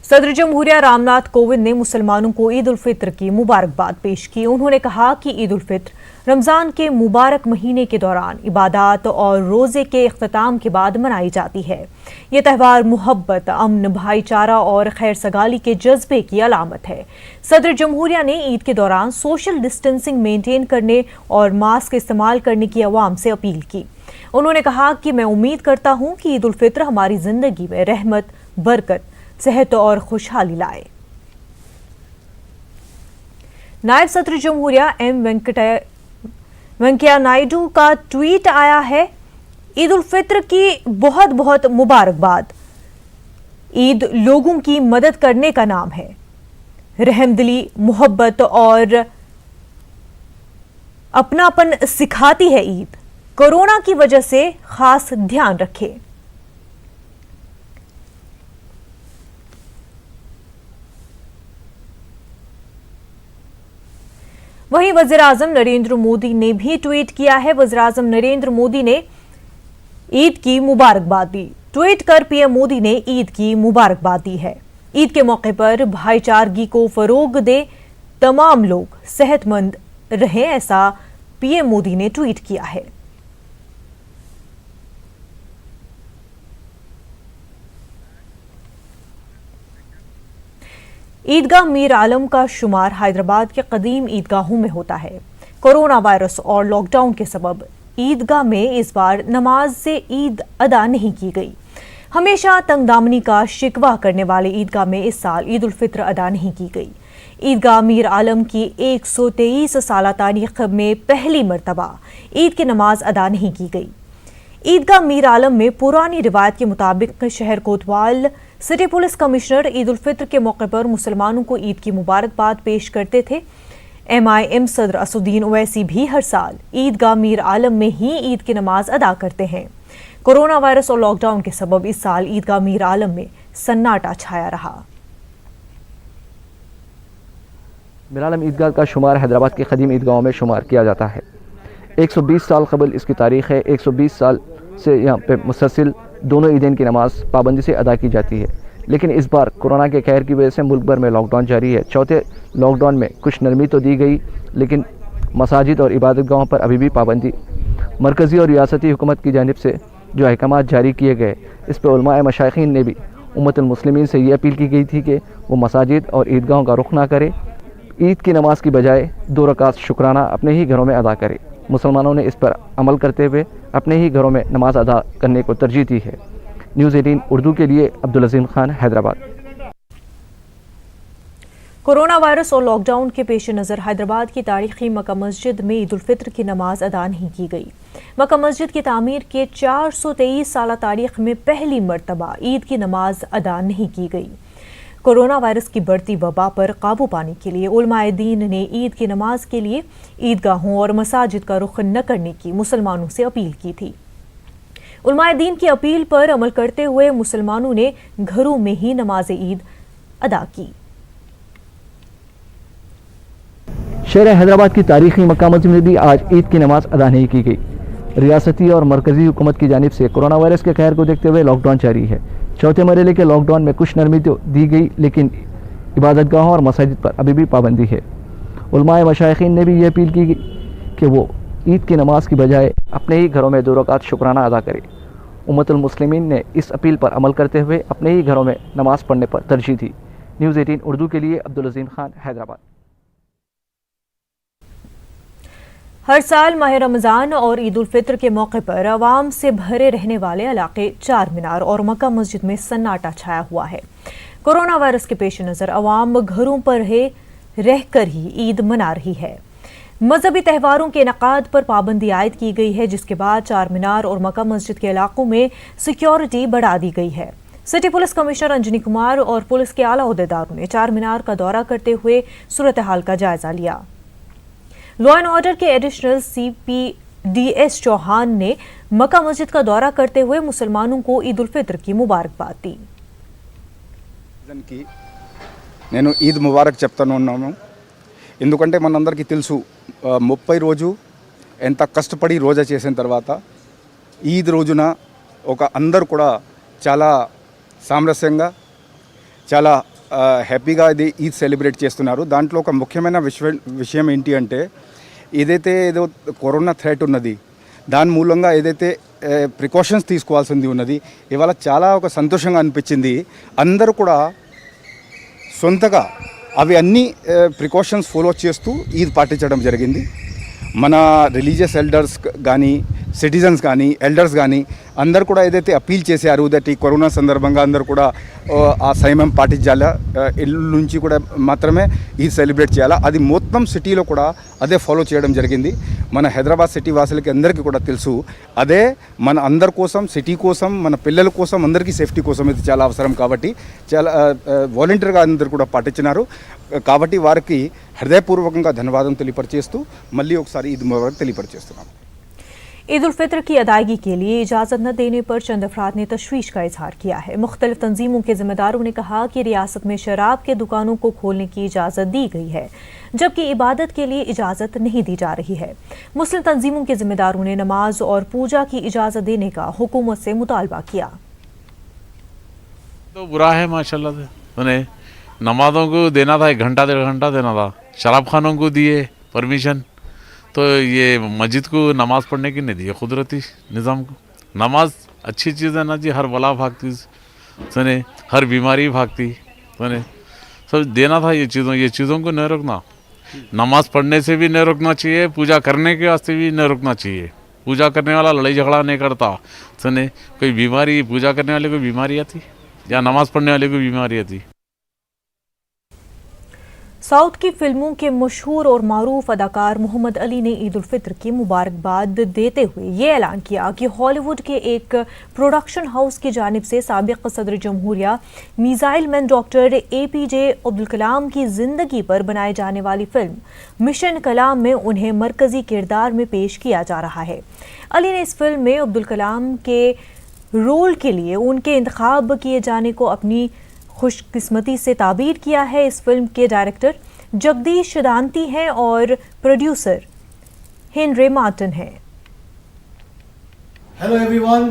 सदर जमहूरिया रामनाथ कोविंद ने मुसलमानों को ईद उल फित्र की मुबारकबाद पेश की। उन्होंने कहा कि ईद उल फित्र रमजान के मुबारक महीने के दौरान इबादत और रोजे के इख्तिताम के बाद मनाई जाती है। ये त्यौहार मोहब्बत, अमन, भाईचारा और खैर सगाली के जज्बे की अलामत है। सदर जमहूरिया ने ईद के दौरान सोशल डिस्टेंसिंग मेंटेन करने और मास्क इस्तेमाल करने की अवाम से अपील की। उन्होंने कहा कि मैं उम्मीद करता हूं कि ईद उल फित्र हमारी जिंदगी में रहमत, बरकत, सेहत और खुशहाली लाए। नायब सदर जमहूरिया एम वेंकैया नायडू का ट्वीट आया है, ईद उल फित्र की बहुत बहुत मुबारकबाद। ईद लोगों की मदद करने का नाम है। रहमदिली, मोहब्बत और अपनापन सिखाती है ईद। कोरोना की वजह से खास ध्यान रखें। वहीं वज़ीर-ए-आज़म नरेंद्र मोदी ने भी ट्वीट किया है। वज़ीर-ए-आज़म नरेंद्र मोदी ने ईद की मुबारकबाद दी। ट्वीट कर पीएम मोदी ने ईद की मुबारकबाद दी है। ईद के मौके पर भाईचारगी को फरोग दे, तमाम लोग सेहतमंद रहें, ऐसा पीएम मोदी ने ट्वीट किया है। ईदगाह मीर आलम का शुमार हैदराबाद के कदीम ईदगाहों में होता है। कोरोना वायरस और लॉकडाउन के सबब ईदगाह में इस बार नमाज से ईद अदा नहीं की गई। हमेशा तंगदामनी का शिकवा करने वाले ईदगाह में इस साल ईद उल फित्र अदा नहीं की गई। ईदगाह मीर आलम की 123 साला तारीख में पहली मरतबा ईद की नमाज अदा नहीं की गई। ईदगाह मीर आलम में पुरानी रिवायत के मुताबिक शहर कोतवाल city police commissioner Eid ul Fitr के मौके पर मुसलमानों को ईद की मुबारकबाद पेश करते थे। MIM सदर असुद्दीन ओवैसी भी हर साल ईदगाह मीर आलम में ही ईद की नमाज अदा करते हैं। कोरोना वायरस और लॉकडाउन के सबब इस साल ईदगाह मीर आलम में सन्नाटा छाया रहा। मीर आलम ईदगाह का शुमार हैदराबाद के कदीम ईदगाहों में शुमार किया जाता है। 120 साल कबल इसकी तारीख है। 120 साल से यहाँ पे मुसलसिल दोनों ईदैन की नमाज पाबंदी से अदा की जाती है। लेकिन इस बार कोरोना के कहर की वजह से मुल्क भर में लॉकडाउन जारी है। चौथे लॉकडाउन में कुछ नरमी तो दी गई, लेकिन मसाजिद और इबादतगाहों पर अभी भी पाबंदी। मरकज़ी और रियासती हुकूमत की जानिब से जो अहकाम जारी किए गए, इस पर उलमाए मशाइखीन ने भी उम्मतुल मुस्लिमीन से ये अपील की गई थी कि वो मसाजिद और ईदगाहों का रुख ना करे। ईद की नमाज की बजाय 2 रकात शुक्राना अपने ही घरों में अदा करें। मुसलमानों ने इस पर अमल करते हुए अपने ही घरों में नमाज अदा करने को तरजीह दी है। न्यूज़ 18 उर्दू के लिए अब्दुल अजीम खान, हैदराबाद। कोरोना वायरस और लॉकडाउन के पेश नज़र हैदराबाद की तारीखी मक्का मस्जिद में ईद उल फित्र की नमाज अदा नहीं की गई। मक्का मस्जिद की तामीर के 423 साला तारीख में पहली मरतबा ईद की नमाज अदा नहीं की गई। कोरोना वायरस की बढ़ती वबा पर काबू पाने के लिए उलमाए दीन ने ईद की नमाज के लिए ईदगाहों और मसाजिद का रुख न करने की मुसलमानों से अपील की थी। उलमाए दीन की अपील पर अमल करते हुए मुसलमानों ने घरों में ही नमाज ईद अदा की। शहर हैदराबाद की तारीखी मक्का मस्जिद में भी आज ईद की नमाज अदा नहीं की गई। रियासती और मरकज़ी हुकूमत की जानिब से कोरोना वायरस के कहर को देखते हुए लॉकडाउन जारी है। चौथे मरहले के लॉकडाउन में कुछ नरमी तो दी गई, लेकिन इबादतगाहों और मसाजिद पर अभी भी पाबंदी है। उलमाए मशाइखीन ने भी ये अपील की कि वो ईद की नमाज की बजाय अपने ही घरों में 2 रकात शुक्राना अदा करें। उम्मतुल मुस्लिमीन ने इस अपील पर अमल करते हुए अपने ही घरों में नमाज पढ़ने पर तरजीह दी। न्यूज़ 18 उर्दू के लिए अब्दुल अजीम खान, हैदराबाद। हर साल माह रमज़ान और ईद उल फित्र के मौके पर अवाम से भरे रहने वाले इलाके चार मीनार और मक्का मस्जिद में सन्नाटा छाया हुआ है। कोरोना वायरस के पेश नज़र अवाम घरों पर रहकर ही ईद मना रही है। मजहबी त्यौहारों के इनेकाद पर पाबंदी आयद की गई है, जिसके बाद चार मीनार और मक्का मस्जिद के इलाकों में सिक्योरिटी बढ़ा दी गई है। City police commissioner Anjani Kumar और पुलिस के आला ओहदेदारों ने चार मीनार का दौरा करते हुए सूरत हाल का जायजा लिया। लॉ एंड ऑर्डर के एडिशनल CP DS चौहान ने मक्का मस्जिद का दौरा करते हुए मुसलमानों को ईद उल फित्र की मुबारकबाद दी। నేను ఈద్ ముబారక్ చెప్తున్నాను. ఎందుకంటే మనందరికీ తెలుసు 30 రోజు ఎంత కష్టపడి రోజా చేసిన తర్వాత ఈద్ రోజున అందరూ కూడా చాలా సామరస్యంగా చాలా హ్యాపీగా ఇది ఈద్ సెలబ్రేట్ చేస్తున్నారు. దాంట్లో ఒక ముఖ్యమైన విషయం ఏంటి అంటే ఏదైతే ఏదో కరోనా థ్రెట్ ఉన్నది దాని మూలంగా ఏదైతే ప్రికాషన్స్ తీసుకోవాల్సింది ఉన్నది ఇవాళ చాలా ఒక సంతోషంగా అనిపించింది. అందరూ కూడా సొంతగా అవి అన్ని ప్రికాషన్స్ ఫాలో చేస్తూ ఈద్ పాటించడం జరిగింది. మన రిలీజియస్ ఎల్డర్స్ కానీ సిటిజన్స్ కానీ ఎల్డర్స్ కానీ అందరు కూడా ఏదైతే అపీల్ చేశారు దట్ ఈ కరోనా సందర్భంగా అందరూ కూడా ఆ సంయమం పాటించాలా, ఇల్లు నుంచి కూడా మాత్రమే ఈద్ సెలబ్రేట్ చేయాలా, అది మొత్తం సిటీలో కూడా అదే ఫాలో చేయడం జరిగింది. మన హైదరాబాద్ సిటీ వాసులకి అందరికీ కూడా తెలుసు అదే మన అందరి కోసం, సిటీ కోసం, మన పిల్లల కోసం, అందరికీ సేఫ్టీ కోసం ఇది చాలా అవసరం. కాబట్టి చాలా వాలంటీర్గా అందరూ కూడా పాటించినారు. కాబట్టి వారికి హృదయపూర్వకంగా ధన్యవాదం తెలియపరిచేస్తూ మళ్ళీ ఒకసారి ఈద్ ముబారక్ తెలియపరిచేస్తున్నాం. ईद उल फित्र की अदायगी के लिए इजाज़त न देने पर चंद अफराद ने तशवीश का इजहार किया है। मुख्तलिफ तंजीमों के जिम्मेदारों ने कहा कि रियासत में शराब के दुकानों को खोलने की इजाज़त दी गई है जबकि इबादत के लिए इजाज़त नहीं दी जा रही है। मुस्लिम तंजीमों के जिम्मेदारों ने नमाज और पूजा की इजाज़त देने का हुकूमत से मुतालबा किया। तो बुरा है माशाल्लाह से, उन्हें नमाजों को देना था 1 घंटा 1.5 घंटा देना था, शराब खानों को दिए परमिशन, तो ये मस्जिद को नमाज़ पढ़ने की नहीं दी है कुदरती निज़ाम को। नमाज अच्छी चीज़ है ना जी, हर बला भागती सुने, हर बीमारी भागती सुने, सब देना था ये चीज़ों को नहीं रोकना। नमाज पढ़ने से भी नहीं रोकना चाहिए, पूजा करने के वास्ते भी नहीं रोकना चाहिए। पूजा करने वाला लड़ाई झगड़ा नहीं करता सुने, कोई बीमारी पूजा करने वाले को बीमारी आती या नमाज पढ़ने वाले को बीमारी आती। साउथ की फिल्मों के मशहूर और मारूफ अदाकार मोहम्मद अली ने ईद उल फित्र की मुबारकबाद देते हुए ये ऐलान किया कि हॉलीवुड के एक प्रोडक्शन हाउस की जानिब से साबिक सदर जमहूरिया missile man doctor APJ Abdul Kalam की जिंदगी पर बनाई जाने वाली फिल्म मिशन कलाम में उन्हें मरकजी किरदार में पेश किया जा रहा है। अली ने इस फिल्म में अब्दुल कलाम के रोल के लिए उनके इंतखाब किए जाने को अपनी खुशकिस्मती से ताबीर किया है। इस फिल्म के डायरेक्टर जगदीश दांती हैं और प्रोड्यूसर हेनरी मार्टिन हैं। Hello everyone,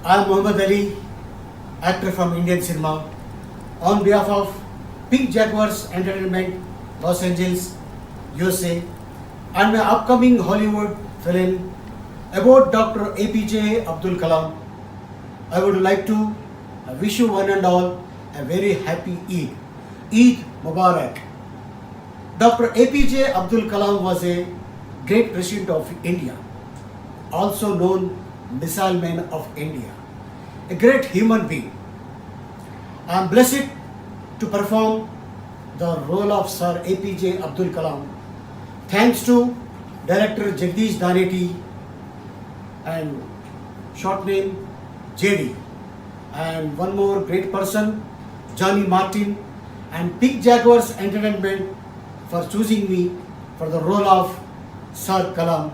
I am Mohammad Ali, actor from Indian cinema. On behalf of Pink Jaguars Entertainment, Los Angeles, USA, and my upcoming Hollywood film about Dr. APJ Abdul Kalam, I would like to wish you one and all a very happy Eid. Eid Mubarak. Dr. APJ Abdul Kalam was a great president of India, also known Missile Man of India, a great human being. I am blessed to perform the role of Sir APJ Abdul Kalam thanks to director Jagdish Daneti and short name JD, and one more great person Johnny Martin and Pink Jaguars Entertainment for choosing me for the role of Sir Kalam.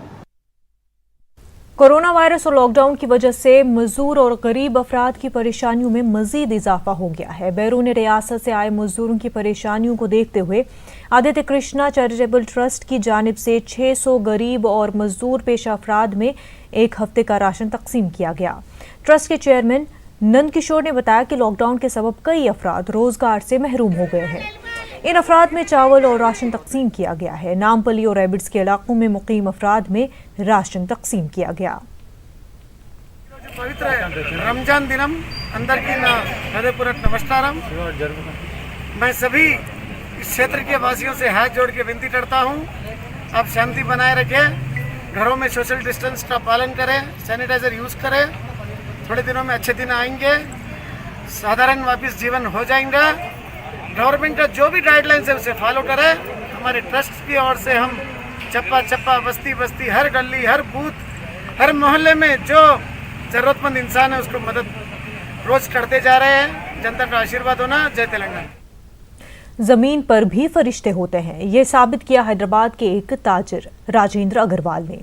Corona virus और lockdown की वजह से मजदूर और गरीब अफराद की परेशानियों में मजीद इजाफा हो गया है। बैरून रियासत से आए मजदूरों की परेशानियों को देखते हुए आदित्य कृष्णा चैरिटेबल ट्रस्ट की जानिब से 600 गरीब और मजदूर पेशा अफराद में 1 हफ्ते का राशन तकसीम किया गया। ट्रस्ट के चेयरमैन नंद किशोर ने बताया कि लॉकडाउन के सबब कई अफराद रोजगार से महरूम हो गए हैं। इन अफराद में चावल और राशन तकसीम किया गया है। नामपली और रैबिट्स के इलाकों में मुकीम अफराद में राशन तकसीम किया गया। पवित्र रमजान दिनम अंदर की हृदयपूर्वक नमस्कारम। मैं सभी इस क्षेत्र के वासियों से हाथ जोड़ के विनती करता हूँ, आप शांति बनाए रखें, घरों में सोशल डिस्टेंस का पालन करें, सैनिटाइजर यूज़ करें। थोड़े दिनों में अच्छे दिन आएंगे, साधारण वापस जीवन हो जाएगा। गवर्नमेंट का जो भी गाइडलाइंस है उसे फॉलो करें। हमारे ट्रस्ट की ओर से हम चप्पा चप्पा, बस्ती बस्ती, हर गली, हर बूथ, हर मोहल्ले में जो ज़रूरतमंद इंसान है उसको मदद रोज करते जा रहे हैं। जनता का आशीर्वाद होना। जय तेलंगाना। जमीन पर भी फरिश्ते होते हैं, ये साबित किया हैदराबाद के एक ताजिर राजेंद्र अग्रवाल ने।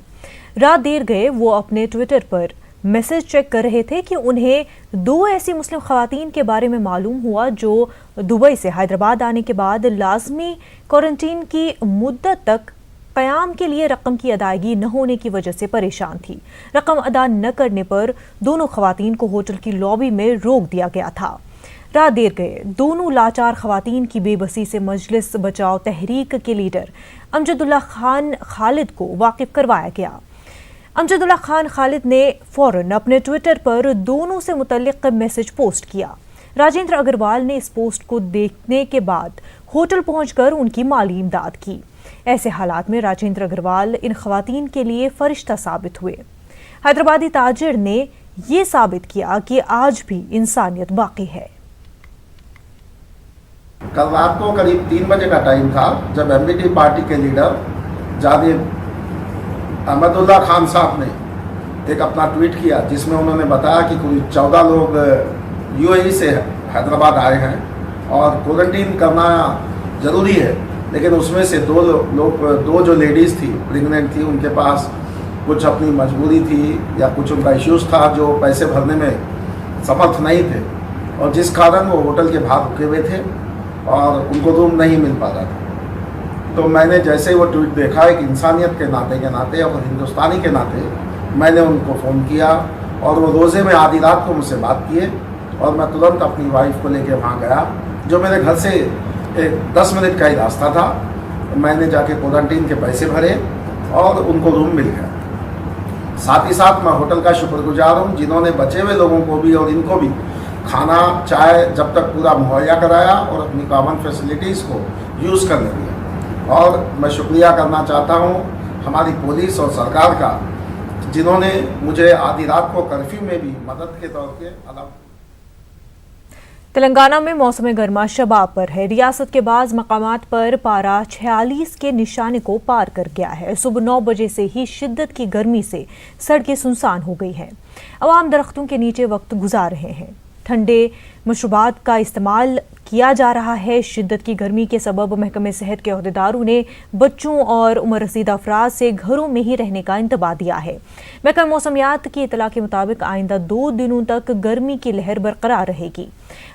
रात देर गए वो अपने ट्विटर पर मैसेज चेक कर रहे थे कि उन्हें 2 ऐसी मुस्लिम खवातीन के बारे में मालूम हुआ जो दुबई से हैदराबाद आने के बाद लाजमी क्वारंटीन की मुद्दत तक क़याम के लिए रकम की अदायगी न होने की वजह से परेशान थी। रकम अदा न करने पर दोनों खवातीन को होटल की लॉबी में रोक दिया गया था। रात देर गए दोनों लाचार खवातीन की बेबसी से मजलिस बचाओ तहरीक के लीडर अमजदुल्ला खान खालिद को वाकिफ करवाया गया। अमजदुल्ला खान खालिद ने फौरन अपने ट्विटर पर दोनों से मुतल्लिक मैसेज पोस्ट किया। राजेंद्र अग्रवाल ने इस पोस्ट को देखने के बाद होटल पहुंचकर उनकी माली इमदाद की। ऐसे हालात में राजेंद्र अग्रवाल इन खवातीन के लिए फरिश्ता साबित हुए। हैदराबादी ताजिर ने ये साबित किया कि आज भी इंसानियत बाकी है। कल रात को करीब 3 बजे का टाइम था जब एमबीटी पार्टी के लीडर जावेद अहमदुल्ला खान साहब ने एक अपना ट्वीट किया जिसमें उन्होंने बताया कि कोई 14 लोग यूएई से हैदराबाद आए हैं और क्वारंटीन करना ज़रूरी है, लेकिन उसमें से दो जो लेडीज़ थी प्रेग्नेंट थी, उनके पास कुछ अपनी मजबूरी थी या कुछ उनका इश्यूज़ था जो पैसे भरने में समर्थ नहीं थे और जिस कारण वो होटल के बाहर रुके हुए थे और उनको रूम नहीं मिल पा रहा था। तो मैंने जैसे ही वो ट्वीट देखा, एक इंसानियत के नाते और हिंदुस्तानी के नाते मैंने उनको फ़ोन किया और वो रोज़े में आधी रात को मुझसे बात किए और मैं तुरंत अपनी वाइफ को लेके वहाँ गया, जो मेरे घर से 10 मिनट का ही रास्ता था। मैंने जाके क्वारंटीन के पैसे भरे और उनको रूम मिल गया। साथ ही साथ मैं होटल का शुक्रगुजार हूँ जिन्होंने बचे हुए लोगों को भी और इनको भी खाना चाय जब तक पूरा मुहैया कराया और अपनी कॉमन फैसिलिटीज़ को यूज़ करने दिया। और मैं शुक्रिया करना चाहता हूँ हमारी पुलिस और सरकार का, जिन्होंने मुझे आधी रात को कर्फ्यू में भी मदद के तौर पे अलग। तेलंगाना में मौसम गर्मा शबाब पर है। रियासत के बाज़ मकामात पर पारा 46 के निशाने को पार कर गया है। सुबह 9 बजे से ही शिद्दत की गर्मी से सड़कें सुनसान हो गई हैं। अवाम दरख्तों के नीचे वक्त गुजार रहे हैं। ठंडे मशरूबात का इस्तेमाल किया जा रहा है। शिद्दत की गर्मी के सबब महकमे सेहत के अहदेदारों ने बच्चों और उम्र रसीदा अफराद से घरों में ही रहने का इंतबाह दिया है। महकमा मौसमियात की इतला के मुताबिक आइंदा 2 दिनों तक गर्मी की लहर बरकरार रहेगी।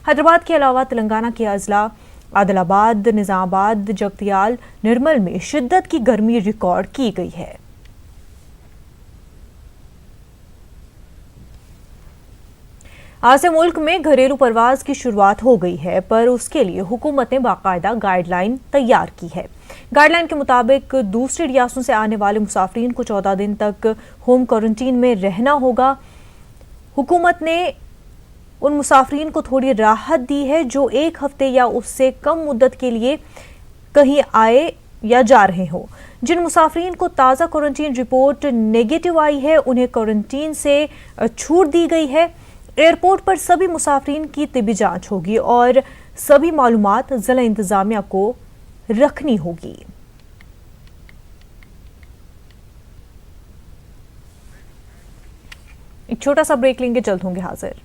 हैदराबाद के अलावा तेलंगाना के अजला आदिलाबाद, निजामाबाद, जगतियाल, निर्मल में शिद्दत की गर्मी रिकॉर्ड की गई है। आज से मुल्क में घरेलू परवाज की शुरुआत हो गई है, पर उसके लिए हुकूमत ने बाकायदा गाइडलाइन तैयार की है। गाइडलाइन के मुताबिक दूसरी रियासतों से आने वाले मुसाफिरीन को 14 दिन तक होम क्वारंटीन में रहना होगा। हुकूमत ने उन मुसाफिरीन को थोड़ी राहत दी है जो 1 हफ्ते या उससे कम मुद्दत के लिए कहीं आए या जा रहे हो। जिन मुसाफिरीन को ताज़ा क्वारंटीन रिपोर्ट नेगेटिव आई है, उन्हें क्वारंटीन से छूट दी गई है। एयरपोर्ट पर सभी मुसाफिरीन की तिबी जांच होगी और सभी मालूमात जिला इंतजामिया को रखनी होगी। एक छोटा सा ब्रेक लेंगे, जल्द होंगे हाजिर।